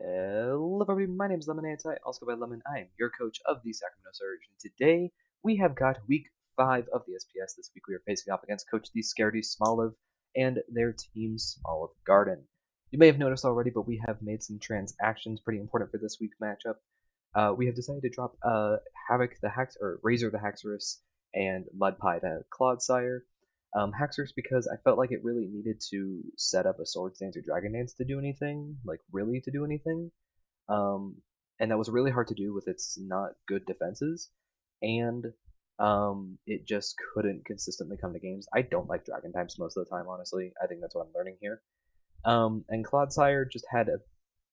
Hello everybody, my name is Lemon Anti, also by Lemon. I am your coach of the Sacramento Surge, and today we have got week 5 of the SPS. This week we are facing off against Coach the Scaredy Smoliv and their team Smoliv Garden. You may have noticed already, but we have made some transactions pretty important for this week's matchup. We have decided to drop Havoc the Hax or Razor the Haxorus and Mudpie the Clodsire. Haxorus because I felt like it really needed to set up a Swords Dance or Dragon Dance to do anything, like really to do anything. Um, and that was really hard to do with its not good defenses, and it just couldn't consistently come to games. I don't like Dragon types most of the time, honestly. I think that's what I'm learning here. And Clodsire just had a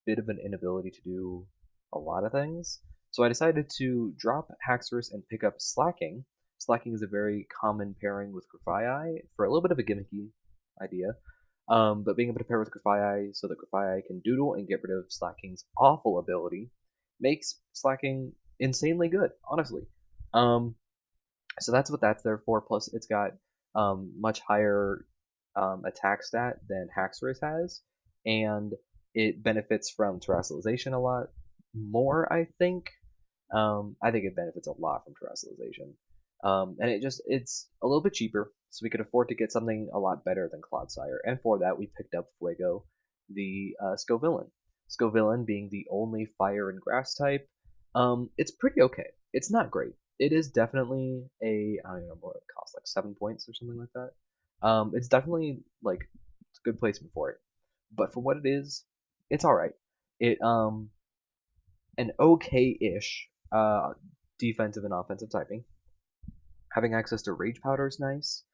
bit of an inability to do a lot of things. So I decided to drop Haxorus and pick up Slacking. Slacking is a very common pairing with Grafii for a little bit of a gimmicky idea. But being able to pair with Grafii so that Grafii can doodle and get rid of Slacking's awful ability makes Slacking insanely good, honestly. Um, so that's what that's there for. Plus, it's got much higher attack stat than Haxorus has, and it benefits from terrestrialization a lot more. I think it benefits a lot from terrestrialization, and it's a little bit cheaper, so we could afford to get something a lot better than Clodsire. And for that, we picked up Fuego, the Scovillain. Scovillain being the only fire and grass type. It's pretty okay. It's not great. It is definitely I don't even know what it costs, like 7 points or something like that. It's definitely like it's a good placement for it, but for what it is, it's all right. It an okay-ish defensive and offensive typing. Having access to Rage Powder is nice,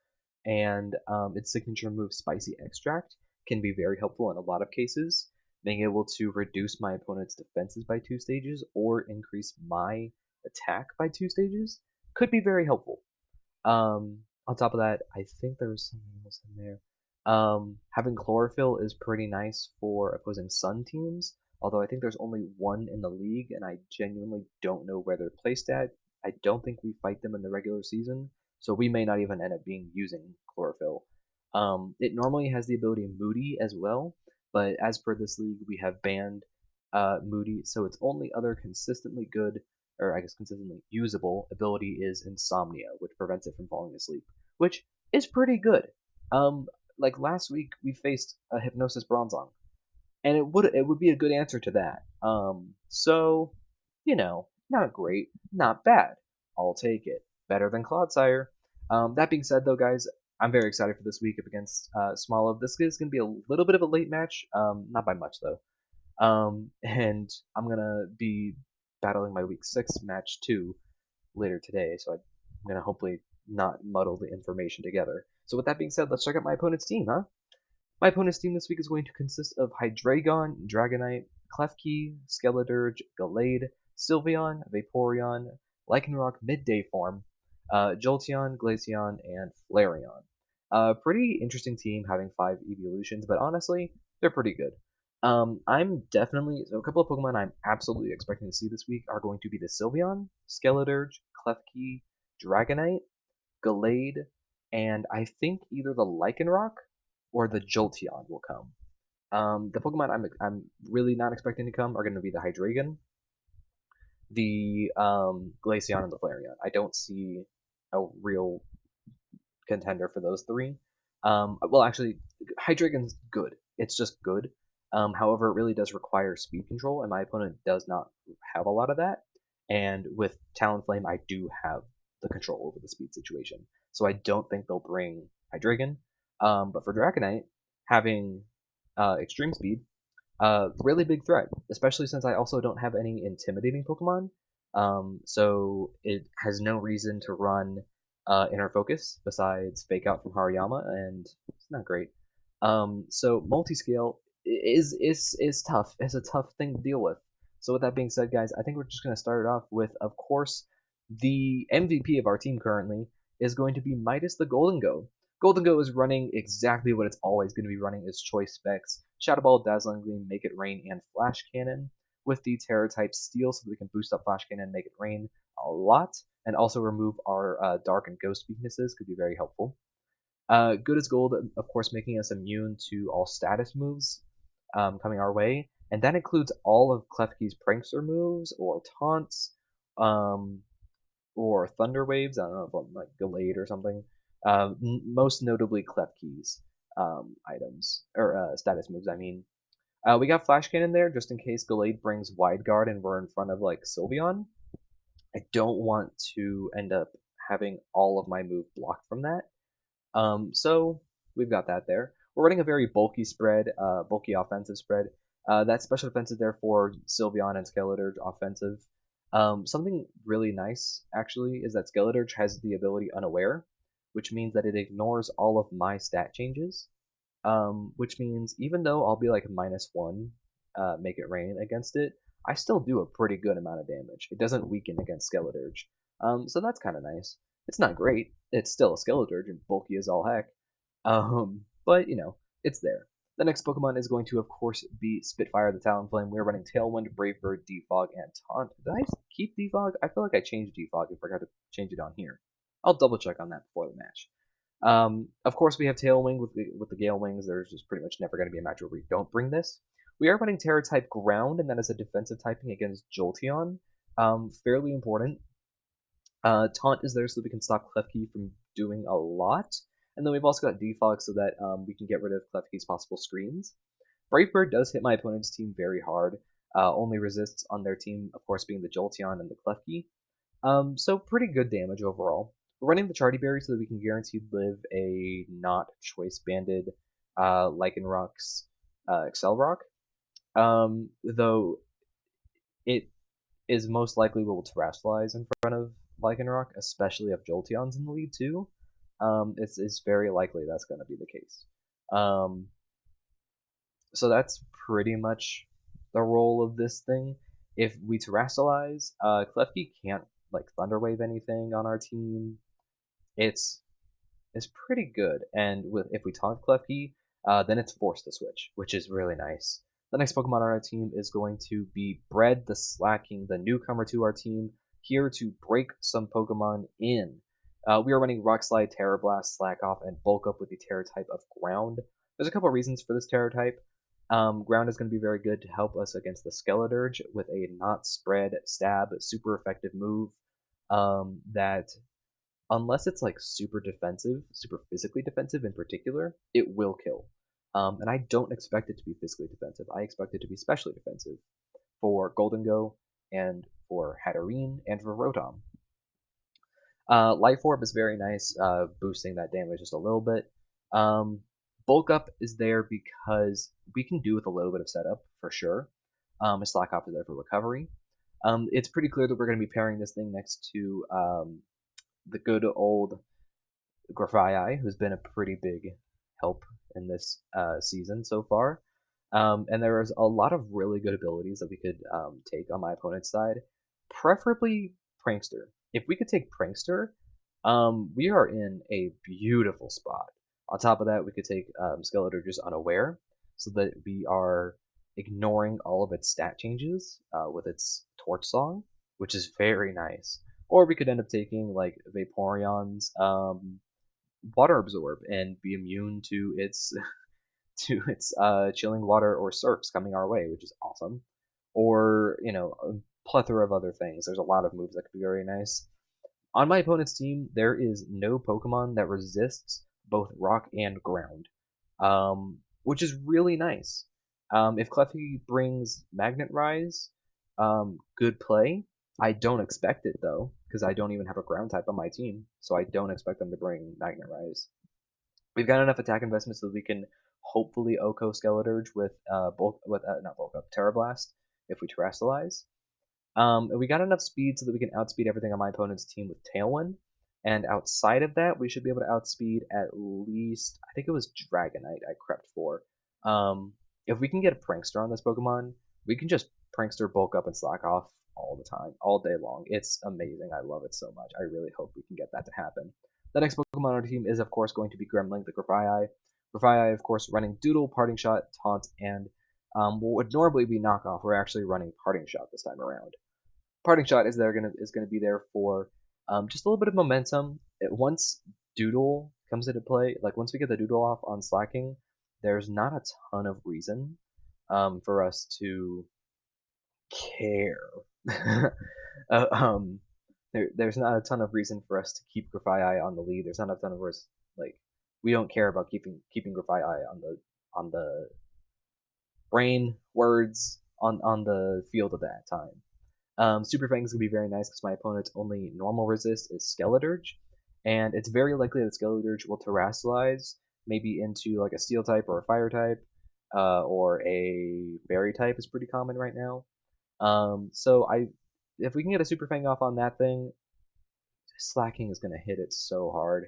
and its signature move Spicy Extract can be very helpful in a lot of cases. Being able to reduce my opponent's defenses by 2 stages or increase my attack by 2 stages could be very helpful. On top of that, I think there was something else in there. Having Chlorophyll is pretty nice for opposing Sun teams, although I think there's only one in the league, and I genuinely don't know where they're placed at. I don't think we fight them in the regular season, so we may not even end up being using Chlorophyll. It normally has the ability Moody as well, but as per this league, we have banned Moody, so its only other consistently good, or I guess consistently usable ability is Insomnia, which prevents it from falling asleep, which is pretty good. Um, like last week we faced a Hypnosis Bronzong, and it would be a good answer to that. So not great, not bad. I'll take it. Better than Clodsire. That being said, though, guys, I'm very excited for this week up against Smolov. This is going to be a little bit of a late match, not by much though. And I'm gonna be battling my week 6 match 2 later today, so I'm gonna hopefully not muddle the information together. So with that being said, let's check out my opponent's team, huh? My opponent's team this week is going to consist of Hydreigon, Dragonite, Klefki, Skeledirge, Gallade, Sylveon, Vaporeon, Lycanroc midday form, Jolteon, Glaceon, and Flareon. Pretty interesting team having 5 evolutions, but honestly, they're pretty good. I'm definitely so a couple of Pokemon I'm absolutely expecting to see this week are going to be the Sylveon, Skeledirge, Klefki, Dragonite, Gallade, and I think either the Lycanroc or the Jolteon will come. The Pokemon I'm really not expecting to come are going to be the Hydreigon, the Glaceon, and the Flareon. I don't see a real contender for those three. Well, actually, Hydreigon's good. It's just good. However, it really does require speed control, and my opponent does not have a lot of that. And with Talonflame, I do have the control over the speed situation. So I don't think they'll bring Hydreigon. But for Dragonite, having extreme speed, really big threat, especially since I also don't have any intimidating Pokemon. So it has no reason to run Inner Focus besides Fake Out from Hariyama, and it's not great. So multi-scale is tough. It's a tough thing to deal with. So with that being said, guys, I think we're just gonna start it off with, of course, the MVP of our team currently is going to be Midas the Golden Go. Golden Go is running exactly what it's always going to be running: its choice specs: Shadow Ball, Dazzling Gleam, Make It Rain, and Flash Cannon, with the Terra type Steel so that we can boost up Flash Cannon and Make It Rain a lot, and also remove our Dark and Ghost weaknesses could be very helpful. Good as Gold, of course, making us immune to all status moves coming our way, and that includes all of Klefki's prankster moves or taunts, um, or thunder waves. I don't know if I'm like Gallade or something. Most notably Klefki's items or status moves. I mean, we got Flash Cannon there just in case Gallade brings Wide Guard and we're in front of like Sylveon. I don't want to end up having all of my move blocked from that. So we've got that there. We're running a very bulky spread, bulky offensive spread. That special defense is there for Sylveon and Skeleturge offensive. Something really nice, actually, is that Skeleturge has the ability Unaware, which means that it ignores all of my stat changes. Which means even though I'll be like -1, make it rain against it, I still do a pretty good amount of damage. It doesn't weaken against Skeleturge. So that's kind of nice. It's not great. It's still a Skeleturge and bulky as all heck. But you know, it's there. The next Pokemon is going to, of course, be Spitfire the Talonflame. We're running Tailwind, Brave Bird, Defog, and Taunt. Did I keep Defog? I feel like I changed Defog and forgot to change it on here. I'll double check on that before the match. Of course, we have Tailwing with the Gale Wings. There's just pretty much never going to be a match where we don't bring this. We are running Terra type Ground, and that is a defensive typing against Jolteon. Fairly important. Taunt is there so that we can stop Klefki from doing a lot. And then we've also got Defog so that we can get rid of Klefki's possible screens. Brave Bird does hit my opponent's team very hard. Only resists on their team, of course, being the Jolteon and the Klefki. So pretty good damage overall. We're running the Charty Berry so that we can guaranteed live a not choice banded Lycanroc's Accelerock. Though it is most likely will terrestrialize in front of Lycanroc, especially if Jolteon's in the lead too. It's very likely that's going to be the case. So that's pretty much the role of this thing. If we terrestrialize, Klefki can't like Thunderwave anything on our team. It's pretty good, and if we taunt Klefki, then it's forced to switch, which is really nice. The next Pokemon on our team is going to be Bread the Slacking, the newcomer to our team, here to break some Pokemon in. We are running Rock Slide, Terra Blast, Slack Off, and Bulk Up with the Terra type of Ground. There's a couple reasons for this Terra type. Ground is going to be very good to help us against the Skeleturge with a not spread stab, super effective move that unless it's like super defensive, super physically defensive in particular, it will kill. And I don't expect it to be physically defensive. I expect it to be specially defensive for Goldengo and for Hatterene and for Rotom. Life Orb is very nice, boosting that damage just a little bit. Bulk Up is there because we can do with a little bit of setup for sure. Slack Off is there for recovery. It's pretty clear that we're going to be pairing this thing next to the good old Grafaiai, who's been a pretty big help in this season so far. And there is a lot of really good abilities that we could take on my opponent's side, preferably Prankster. If we could take Prankster, we are in a beautiful spot. On top of that, we could take Skeletor just Unaware, so that we are ignoring all of its stat changes with its Torch Song, which is very nice. Or we could end up taking like Vaporeon's Water Absorb and be immune to its chilling water or surfs coming our way, which is awesome. Or a plethora of other things. There's a lot of moves that could be very nice. On my opponent's team, there is no Pokemon that resists both rock and ground, which is really nice. If Klefki brings Magnet Rise, good play. I don't expect it though, because I don't even have a ground type on my team, so I don't expect them to bring Magnet Rise. We've got enough attack investment so that we can hopefully Oko Skeleturge with not Bulk Up, Terra Blast if we Terrestrialize. And we got enough speed so that we can outspeed everything on my opponent's team with Tailwind. And outside of that, we should be able to outspeed at least, I think it was Dragonite I crept for. If we can get a Prankster on this Pokemon, we can just Prankster, Bulk Up, and Slack Off all the time, all day long. It's amazing. I love it so much. I really hope we can get that to happen. The next Pokemon on our team is, of course, going to be Gremlin, the Grafaiai. Grafaiai, of course, running Doodle, Parting Shot, Taunt, and what would normally be Knockoff. We're actually running Parting Shot this time around. Parting Shot is gonna be there for just a little bit of momentum. Once Doodle comes into play, like once we get the Doodle off on Slacking, there's not a ton of reason for us to care. uh, um, there's not a ton of reason for us to keep Grafai on the lead. There's not a ton of us like we don't care about keeping Grafai on the brain words on the field at that time. Super Fang is going to be very nice because my opponent's only normal resist is Skeledirge, and it's very likely that Skeledirge will Terrasilize maybe into like a Steel type or a Fire type, or a Fairy type is pretty common right now. So if we can get a Super Fang off on that thing, Slacking is going to hit it so hard.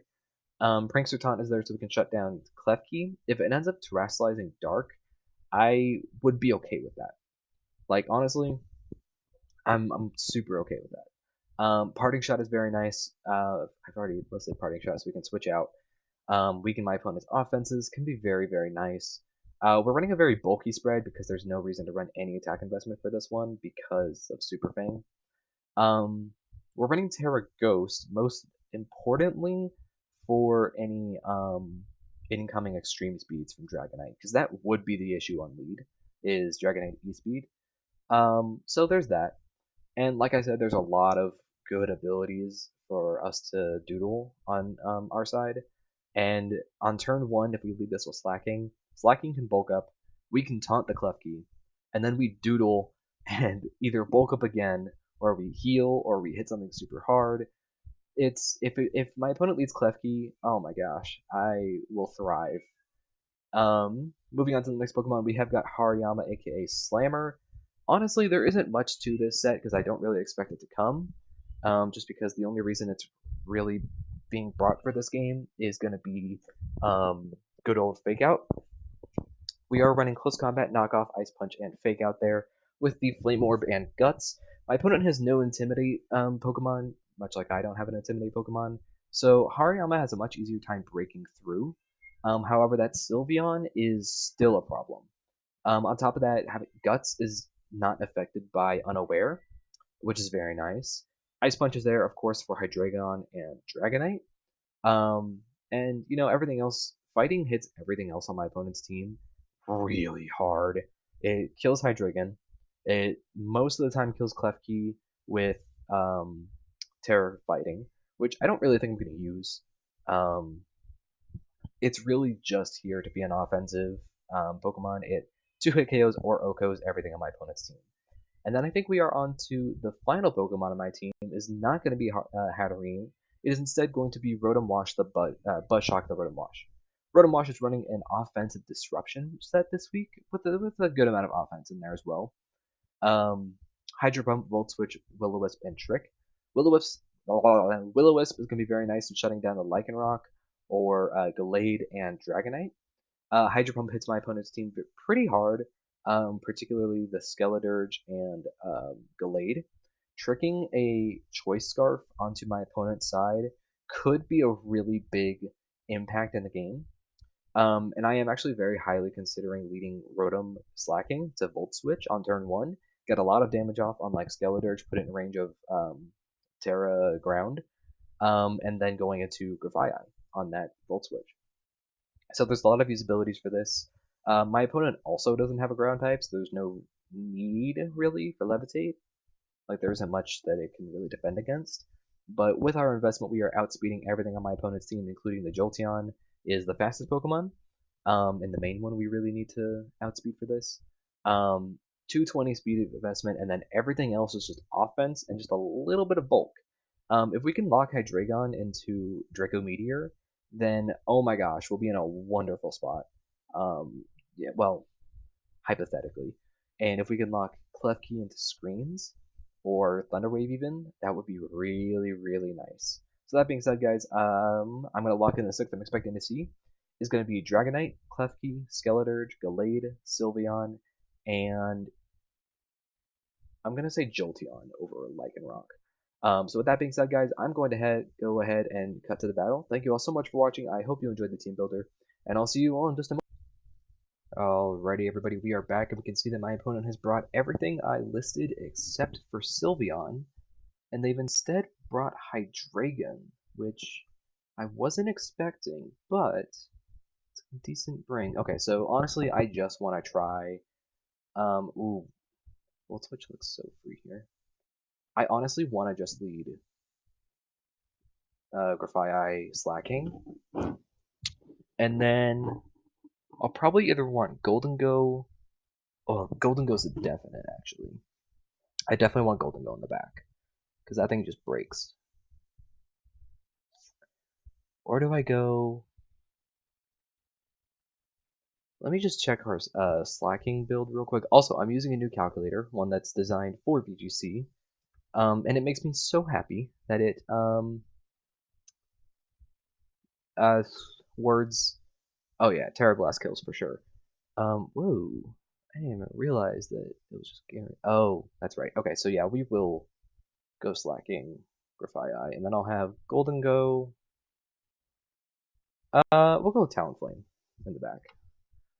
Prankster Taunt is there so we can shut down Klefki. If it ends up Terrasilizing Dark, I would be okay with that. Like honestly, I'm super okay with that. Parting Shot is very nice. I've already listed Parting Shot, so we can switch out. Weaken my opponent's offenses can be very, very nice. We're running a very bulky spread because there's no reason to run any attack investment for this one because of Super Fang. We're running Terra Ghost most importantly for any incoming extreme speeds from Dragonite because that would be the issue on lead is Dragonite E-Speed. So there's that. And like I said, there's a lot of good abilities for us to doodle on our side. And on turn one, if we lead this with Slacking, Slacking can bulk up, we can taunt the Klefki, and then we doodle and either bulk up again, or we heal, or we hit something super hard. If my opponent leads Klefki, oh my gosh, I will thrive. Moving on to the next Pokemon, we have got Hariyama, aka Slammer. Honestly, there isn't much to this set because I don't really expect it to come. Just because the only reason it's really being brought for this game is going to be good old Fake Out. We are running Close Combat, Knockoff, Ice Punch, and Fake Out there with the Flame Orb and Guts. My opponent has no Intimidate Pokemon, much like I don't have an Intimidate Pokemon. So Hariyama has a much easier time breaking through. However, that Sylveon is still a problem. On top of that, having Guts is not affected by Unaware, which is very nice. Ice Punch is there, of course, for Hydreigon and Dragonite. And everything else, fighting hits everything else on my opponent's team really hard. It kills Hydreigon. It most of the time kills Klefki with Terror Fighting, which I don't really think I'm going to use. Um, it's really just here to be an offensive Pokemon. It 2-hit KOs or OHKOs everything on my opponent's team. And then I think we are on to the final Pokemon on my team is not going to be Hatterene. It is instead going to be Rotom Wash the Buzzshock the Rotom Wash. Rotom Wash is running an offensive disruption set this week with a good amount of offense in there as well. Hydro Pump, Volt Switch, Will-O-Wisp, and Trick. Will-O-Wisp is going to be very nice in shutting down the Lycanroc or Gallade and Dragonite. Hydro Pump hits my opponent's team pretty hard, particularly the Skeledirge and Gallade. Tricking a Choice Scarf onto my opponent's side could be a really big impact in the game. And I am actually very highly considering leading Rotom Slacking to Volt Switch on turn 1. Get a lot of damage off on like Skeledirge, put it in range of Terra Ground, and then going into Grafai on that Volt Switch. So there's a lot of usabilities for this. My opponent also doesn't have a ground type, so there's no need really for Levitate. Like there isn't much that it can really defend against. But with our investment, we are outspeeding everything on my opponent's team, including the Jolteon is the fastest Pokemon. And the main one we really need to outspeed for this. 220 speed investment, and then everything else is just offense and just a little bit of bulk. If we can lock Hydreigon into Draco Meteor, then oh my gosh, we'll be in a wonderful spot. Yeah, well, hypothetically. And if we can lock Klefki into Screens, or Thunderwave even, that would be really, really nice. So that being said, guys, I'm going to lock in the 6th I'm expecting to see is going to be Dragonite, Klefki, Skeledirge, Gallade, Sylveon, and I'm going to say Jolteon over Lycanroc. So with that being said, guys, I'm going to go ahead and cut to the battle. Thank you all so much for watching. I hope you enjoyed the team builder, and I'll see you all in just a moment. Alrighty, everybody, we are back, and we can see that my opponent has brought everything I listed except for Sylveon, and they've instead brought Hydreigon, which I wasn't expecting, but it's a decent bring. Okay, so honestly, I just want to try Ooh, well, Twitch looks so free here. I honestly want to just lead Grafii slacking, and then I'll probably either want Golden Go. Oh, Golden Go's a definite actually. I definitely want Golden Go in the back because that thing just breaks. Or do I go? Let me just check our slacking build real quick. Also, I'm using a new calculator, one that's designed for VGC, and it makes me so happy that it uh words. Oh yeah, Terra Blast kills for sure. Whoa, I didn't even realize that it was just Gary. Oh, that's right. Okay, so yeah, we will go slacking Grafii, and then I'll have Golden Go. We'll go with Talonflame in the back.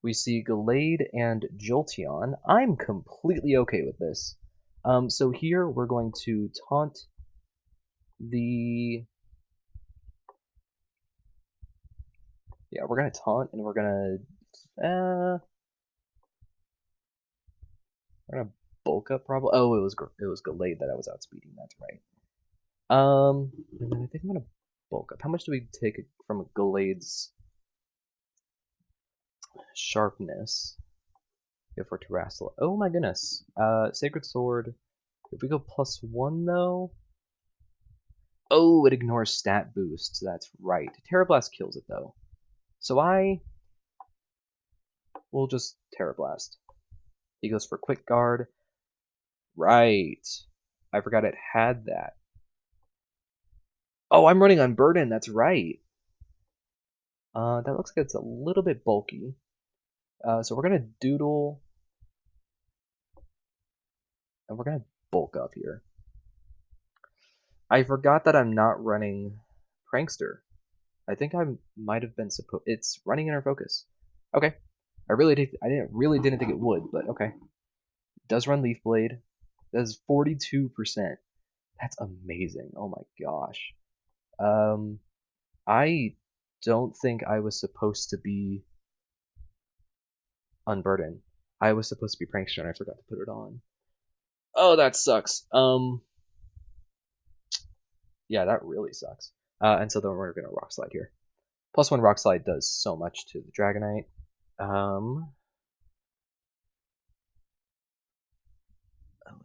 We see Gallade and Jolteon. I'm completely okay with this. So here we're going to taunt the... Yeah, we're going to taunt and we're going to... we're going to bulk up probably. Oh, it was Gallade that I was outspeeding. That's right. And then I think I'm going to bulk up. How much do we take from Gallade's sharpness if we're Terrestrial? Oh my goodness. Sacred Sword. If we go +1 though... Oh, it ignores stat boosts. That's right. Terra Blast kills it though. So I will just Terra Blast. He goes for Quick Guard. Right. I forgot it had that. Oh, I'm running Unburden. That's right. That looks like it's a little bit bulky. So we're gonna doodle, and we're gonna bulk up here. I forgot that I'm not running Prankster. I think I might have been supposed. It's running Inner Focus. Okay. I didn't think it would, but okay. It does run Leaf Blade. Does 42%. That's amazing. Oh my gosh. I don't think I was supposed to be Unburden. I was supposed to be Prankster and I forgot to put it on. Oh, that sucks. Yeah, that really sucks. And so then we're gonna Rock Slide here. +1 Rock Slide does so much to the Dragonite. Oh,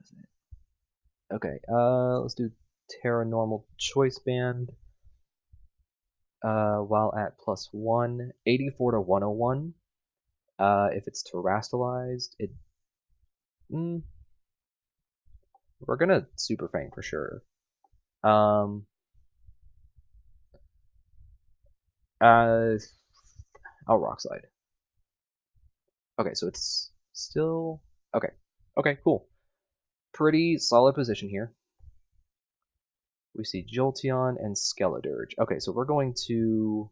is it? Okay, let's do Terra Normal Choice Band. While at +1, 84 to 101. If it's terrestrialized, we're gonna Super Fang for sure. I'll Rock Slide. Okay, so it's still okay. Okay, cool. Pretty solid position here. We see Jolteon and Skeledirge. Okay, so we're going to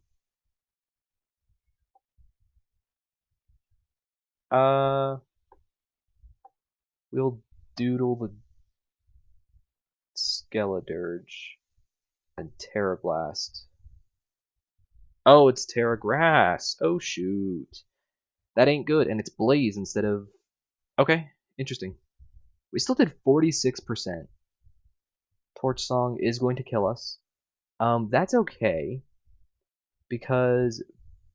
we'll doodle the Skeledirge and Terra Blast. Oh, it's Terra Grass. Oh shoot. That ain't good, and it's Blaze instead of... Okay, interesting. We still did 46%. Torch Song is going to kill us. That's okay, because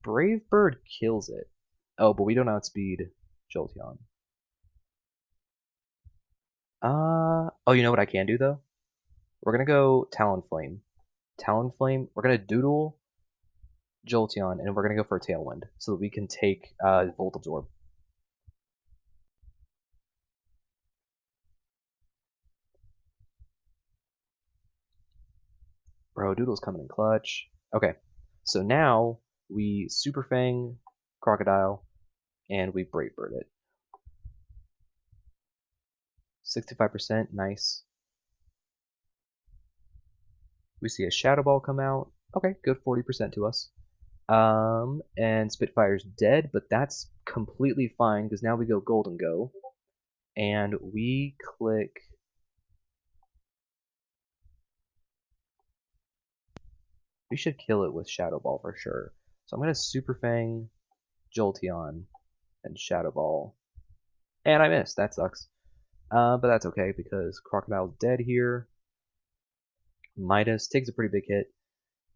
Brave Bird kills it. Oh, but we don't outspeed Jolteon. Oh, you know what I can do, though? We're gonna go Talonflame. Talonflame, we're gonna doodle Jolteon, and we're gonna go for a Tailwind, so that we can take Volt Absorb. Bro, Doodle's coming in clutch. Okay, so now we Super Fang Crocodile, and we Brave Bird it. 65%, nice. We see a Shadow Ball come out. Okay, good 40% to us. And Spitfire's dead, but that's completely fine because now we go Golden Go, and we click. We should kill it with Shadow Ball for sure. So I'm gonna Super Fang, Jolteon, and Shadow Ball. And I missed. That sucks. But that's okay because Crocodile's dead here. Midas takes a pretty big hit.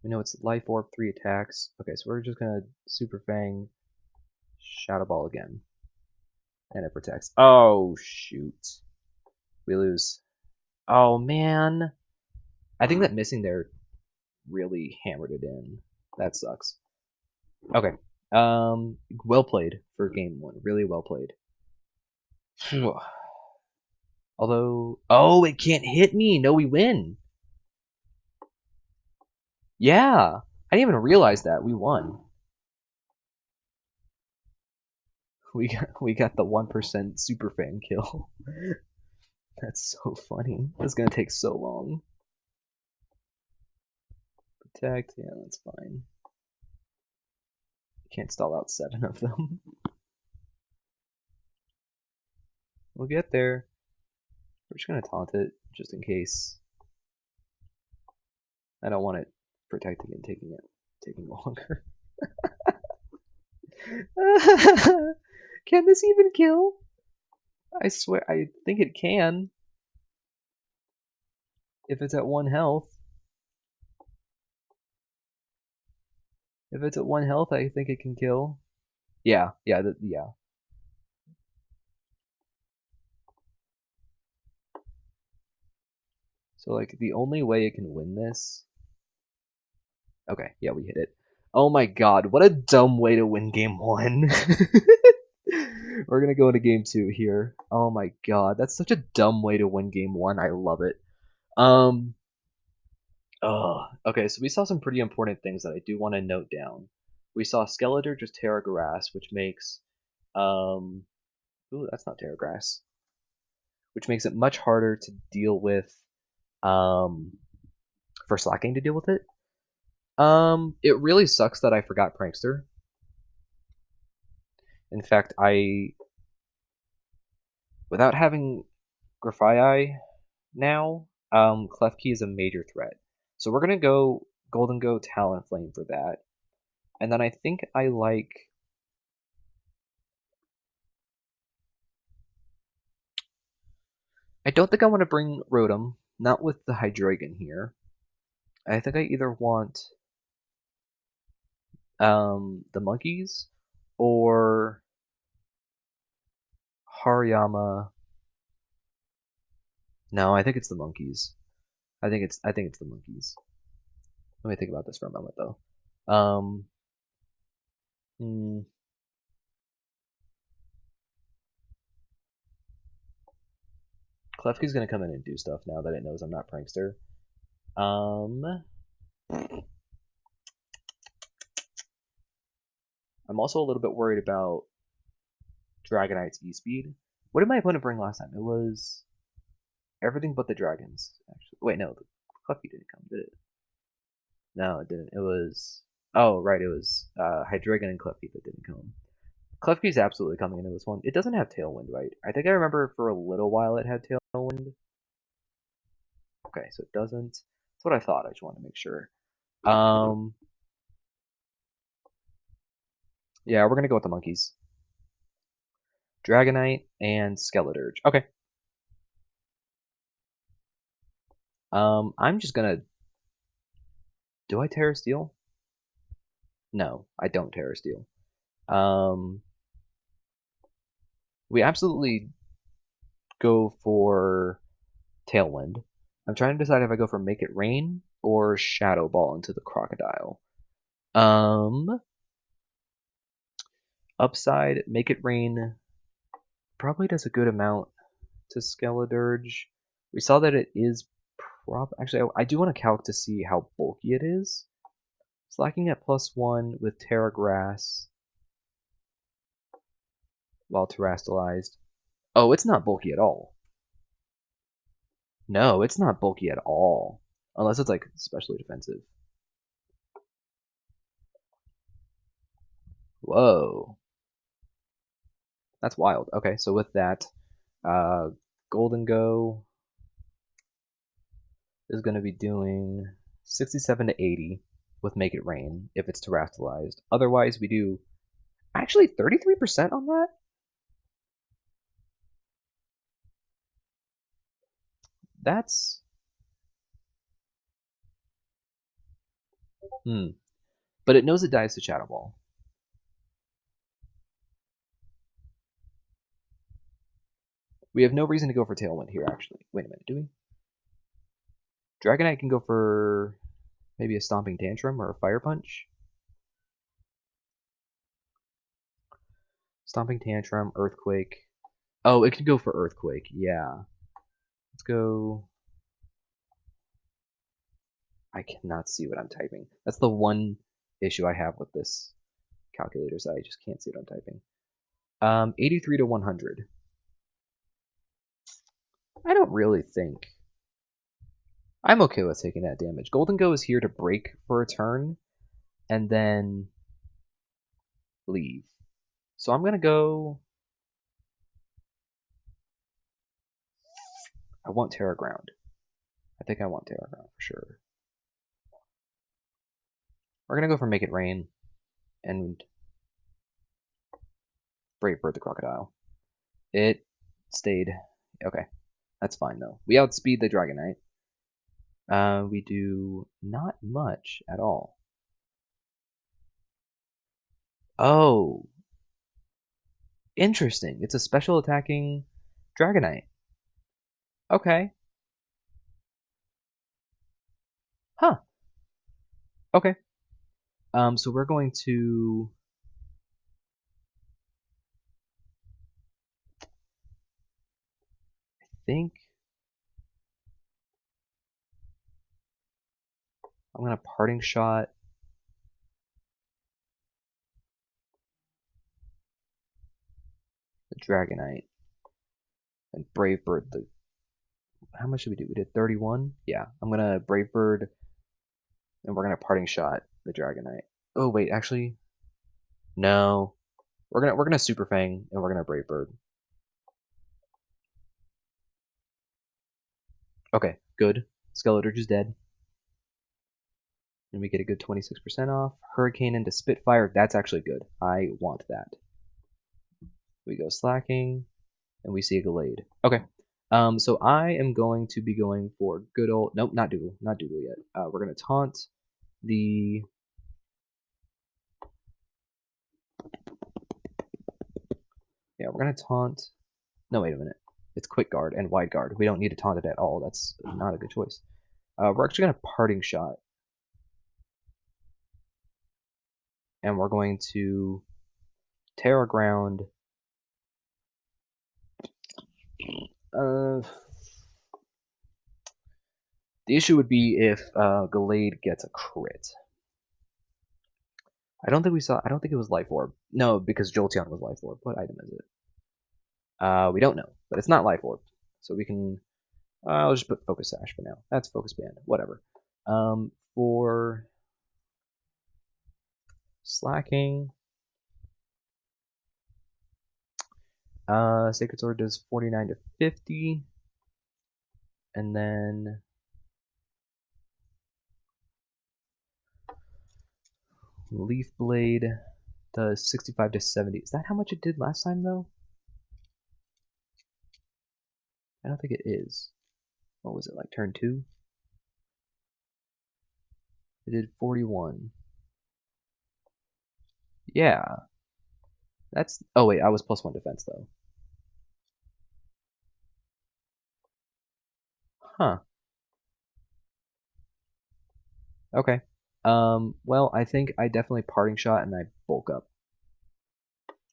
We know it's Life Orb, 3 attacks. Okay, so we're just gonna Super Fang, Shadow Ball again. And it protects. Oh, shoot. We lose. Oh, man. I think that missing there really hammered it in. That sucks. Okay. Well played for game 1. Really well played. Although, oh, it can't hit me. No, we win. Yeah. I didn't even realize that. We won. We got the 1% super fan kill. That's so funny. It's gonna take so long. Protect, yeah, that's fine. Can't stall out 7 of them. We'll get there. We're just gonna taunt it, just in case. I don't want it protecting and taking longer. Can this even kill? I swear, I think it can. If it's at 1 health. If it's at 1 health, I think it can kill. Yeah, yeah, yeah. So, like, the only way it can win this. Okay, yeah, we hit it. Oh my god, what a dumb way to win game 1. We're gonna go into game 2 here. Oh my god, that's such a dumb way to win game 1. I love it. Okay, so we saw some pretty important things that I do want to note down. We saw Skeletor just Terra Grass, which makes ooh, that's not Terra Grass. Which makes it much harder to deal with for Slacking to deal with it. It really sucks that I forgot Prankster. In fact, without having Grafii now, Klefki is a major threat. So we're gonna go Golden Go Talonflame for that. And then I think I like I don't think I want to bring Rotom, not with the Hydreigon here. I think I either want the monkeys or Hariyama. No, I think it's the monkeys. I think it's the monkeys. Let me think about this for a moment though. Hmm, Klefki's gonna come in and do stuff now that it knows I'm not Prankster. I'm also a little bit worried about Dragonite's E-Speed. What did my opponent bring last time? It was everything but the dragons. Actually, wait, no, Klefki didn't come, did it? No, it didn't. It was right, it was Hydreigon and Klefki that didn't come. Klefki's absolutely coming into this one. It doesn't have Tailwind, right? I think I remember for a little while it had Tailwind. Okay, so it doesn't. That's what I thought. I just wanted to make sure. Yeah, we're gonna go with the monkeys. Dragonite and Skeledirge. Okay. I'm just gonna. Do I Terra Steel? No, I don't Terra Steel. We absolutely go for Tailwind. I'm trying to decide if I go for Make It Rain or Shadow Ball into the Crocodile. Upside, Make It Rain probably does a good amount to Skeledirge. We saw that it is actually, I do want to calc to see how bulky it is. Slacking at +1 with Terra Grass while terrestrialized. Oh, it's not bulky at all. No, it's not bulky at all. Unless it's like especially defensive. Whoa. That's wild. Okay, so with that, Golden Go is going to be doing 67 to 80 with Make It Rain if it's terrestrialized. Otherwise, we do actually 33% on that? That's... But it knows it dies to Shadow Ball. We have no reason to go for Tailwind here, actually. Wait a minute, do we? Dragonite can go for maybe a Stomping Tantrum or a Fire Punch. Stomping Tantrum, Earthquake. Oh, it can go for Earthquake, yeah. Let's go... I cannot see what I'm typing. That's the one issue I have with this calculator, is I just can't see what I'm typing. 83 to 100. I don't really think. I'm okay with taking that damage. Golden Go is here to break for a turn and then leave. So I'm gonna go... I want Terra Ground. I think I want Terra Ground for sure. We're gonna go for Make It Rain and Brave Bird the Crocodile. It stayed. Okay, that's fine though. We outspeed the Dragonite. We do not much at all. Oh, interesting. It's a special attacking Dragonite. Okay. Huh. Okay. So we're going to... I think I'm gonna Parting Shot. The Dragonite. And Brave Bird the... How much did we do? We did 31? Yeah. I'm gonna Brave Bird and we're gonna Parting Shot the Dragonite. Oh wait, actually... No. We're gonna Super Fang and we're gonna Brave Bird. Okay, good. Skeletor's is dead. And we get a good 26% off. Hurricane into Spitfire, that's actually good. I want that. We go Slacking, and we see a Gallade. Okay. So I am going to be going for good old... Nope, not Doodle. Not Doodle yet. We're going to taunt the... Yeah, we're going to taunt... No, wait a minute. It's Quick Guard and Wide Guard. We don't need to taunt it at all. That's not a good choice. We're actually going to Parting Shot. And we're going to Terra Ground. The issue would be if Gallade gets a crit. I don't think we saw... I don't think it was Life Orb. No, because Jolteon was Life Orb. What item is it? We don't know, but it's not Life Orb. So we can... I'll just put Focus Sash for now. That's Focus Band. Whatever. For... Slacking... Sacred Sword does 49 to 50. And then... Leaf Blade does 65 to 70. Is that how much it did last time, though? I don't think it is. What was it, like turn 2? It did 41. Yeah. That's... Oh, wait, I was +1 defense, though. Huh. Okay. Well, I think I definitely Parting Shot and I bulk up.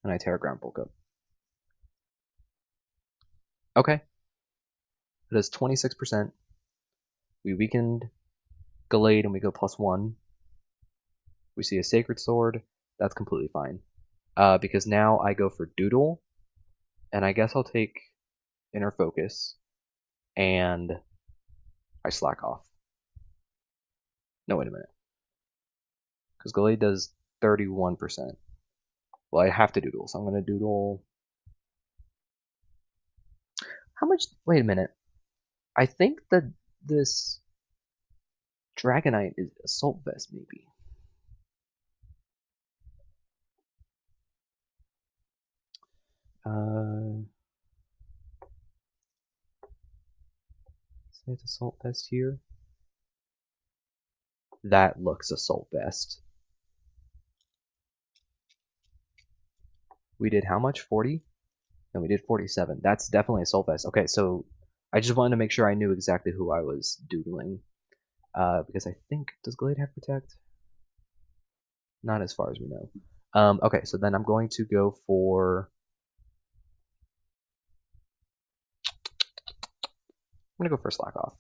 And I Terra Ground bulk up. Okay. It does 26%. We weakened Gallade and we go +1. We see a Sacred Sword. That's completely fine. Because now I go for Doodle. And I guess I'll take Inner Focus. And I slack off. No, wait a minute. Because Gallade does 31%. Well, I have to Doodle, so I'm going to Doodle... How much... Wait a minute. I think that this Dragonite is Assault Vest, maybe. say it's Assault Vest here. That looks Assault Vest. We did how much? 40? No, we did 47. That's definitely Assault Vest. Okay, so I just wanted to make sure I knew exactly who I was doodling. Because I think, does Glade have Protect? Not as far as we know. Okay, so then I'm going to go for... I'm going to go for Slack Off.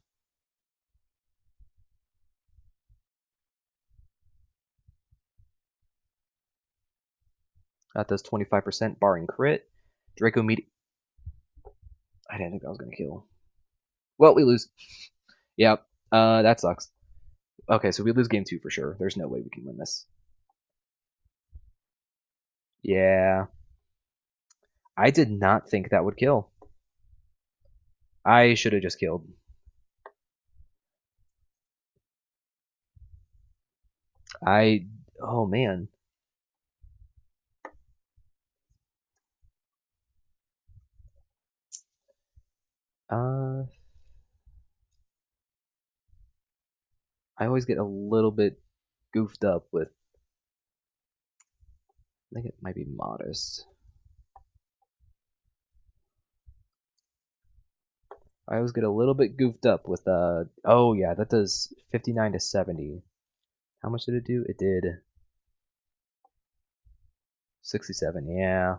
That does 25%, barring crit. Draco Meat. I didn't think that was going to kill. Well, we lose. Yep, that sucks. Okay, so we lose game 2 for sure. There's no way we can win this. Yeah. I did not think that would kill. I should have just killed. Oh man. I always get a little bit goofed up with, I think it might be Modest. I always get a little bit goofed up with, oh yeah, that does 59 to 70. How much did it do? It did 67, yeah.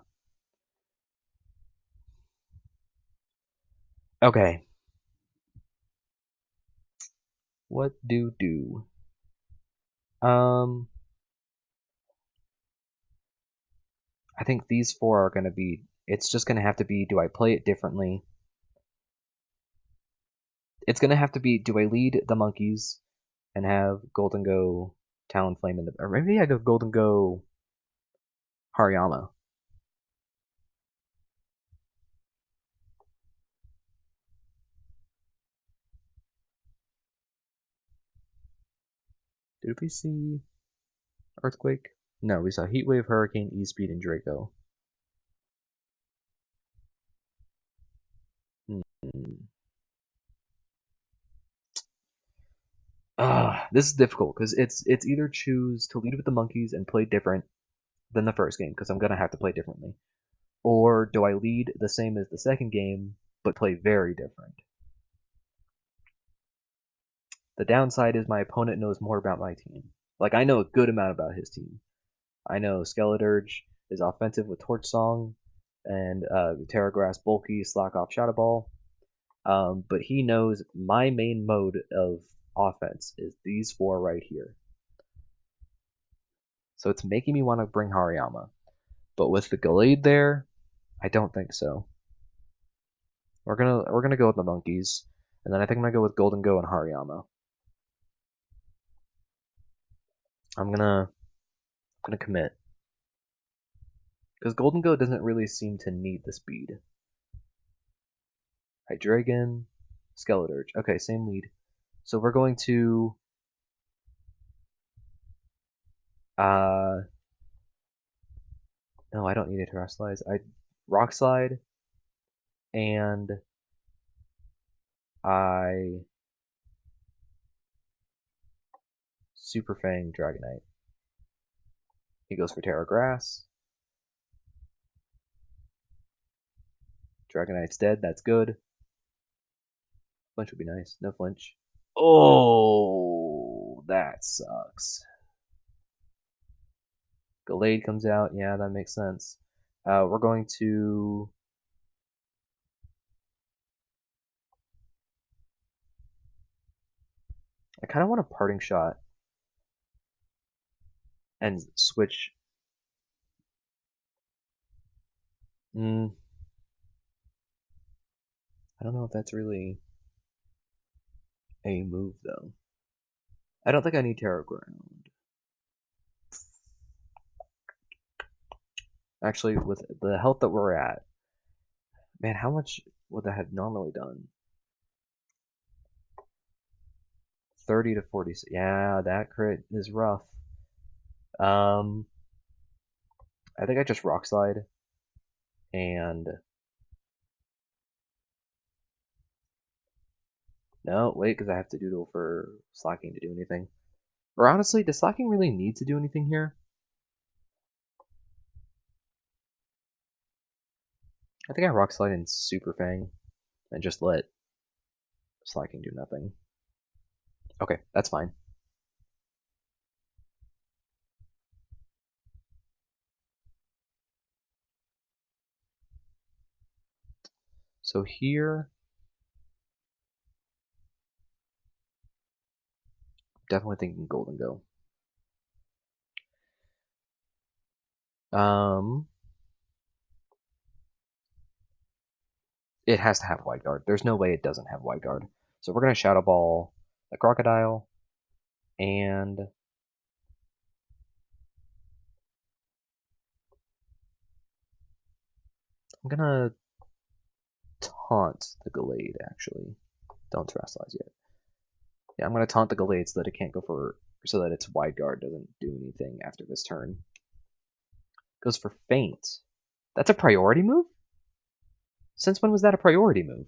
Okay. What do? Um, I think these four are gonna be, it's just gonna have to be, do I play it differently? It's gonna have to be, do I lead the monkeys and have Golden go Talonflame in the, or maybe I go Golden go Hariyama. Did we see Earthquake? No, we saw Heatwave, Hurricane, E-Speed, and Draco. This is difficult because it's either choose to lead with the monkeys and play different than the first game because I'm gonna have to play differently, or do I lead the same as the second game but play very different? The downside is my opponent knows more about my team. Like I know a good amount about his team. I know Skeleturge is offensive with Torch Song, and Terra Grass bulky, Slack Off Shadow Ball. But he knows my main mode of offense is these four right here. So it's making me want to bring Hariyama. But with the Gallade there, I don't think so. We're gonna go with the monkeys, and then I think I'm gonna go with Golden Go and Hariyama. I'm gonna commit because Golden Go doesn't really seem to need the speed. Hydreigon, Skeleturge. Okay, same lead. So we're going to no, I don't need a Terra Slides. I Rock Slide and I Super Fang Dragonite. He goes for Terra Grass. Dragonite's dead. That's good. Flinch would be nice. No flinch. Oh, that sucks. Gallade comes out. Yeah, that makes sense. We're going to. I kind of want a parting shot and switch. I don't know if that's really a move though. I don't think I need Terra Ground. Actually, with the health that we're at, man, how much would that have normally done? 30 to 40. Yeah, that crit is rough. I think I just Rock Slide and No, wait, because I have to doodle for Slacking to do anything. Or honestly, does Slacking really need to do anything here? I think I Rock Slide in Super Fang and just let Slacking do nothing. Okay, that's fine. So here, definitely thinking Golden Go. It has to have Wide Guard. There's no way it doesn't have Wide Guard. So we're gonna Shadow Ball the Crocodile, and I'm gonna taunt the Gallade, actually. Don't Terrasilize yet. Yeah, I'm gonna taunt the Gallade so that it can't go for, so that its Wide Guard doesn't do anything after this turn. Goes for Faint. That's a priority move? Since when was that a priority move?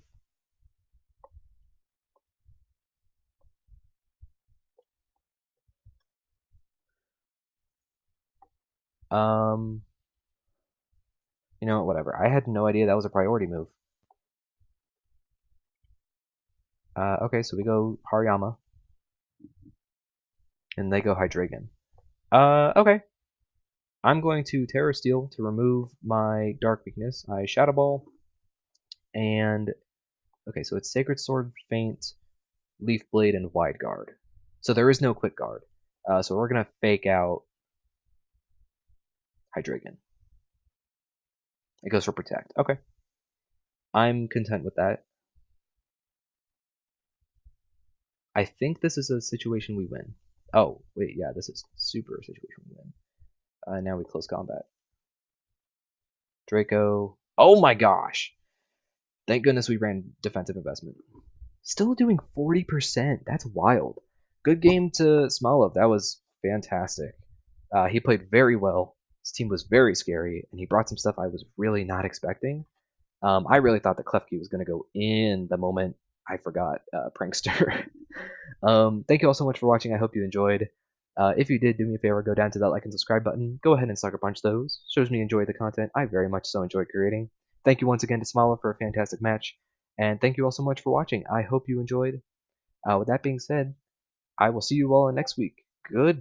Um, you know, whatever. I had no idea that was a priority move. Okay, so we go Hariyama, and they go Hydreigon. Okay. I'm going to Terror Steel to remove my Dark weakness. I Shadow Ball, and okay, so it's Sacred Sword, Faint, Leaf Blade, and Wide Guard. So there is no Quick Guard. So we're gonna fake out Hydreigon. It goes for Protect. Okay. I'm content with that. I think this is a situation we win. Oh, wait, yeah, this is super a situation we win. Now we close combat. Draco. Oh my gosh! Thank goodness we ran defensive investment. Still doing 40%. That's wild. Good game to Smolov. That was fantastic. He played very well. His team was very scary, and he brought some stuff I was really not expecting. I really thought that Klefki was going to go in the moment I forgot Prankster. Thank you all so much for watching. I hope you enjoyed. If you did, do me a favor, go down to that like and subscribe button. Go ahead and sucker punch those. Shows me you enjoy the content. I very much so enjoy creating. Thank you once again to Smala for a fantastic match. And thank you all so much for watching. I hope you enjoyed. With that being said, I will see you all next week. Good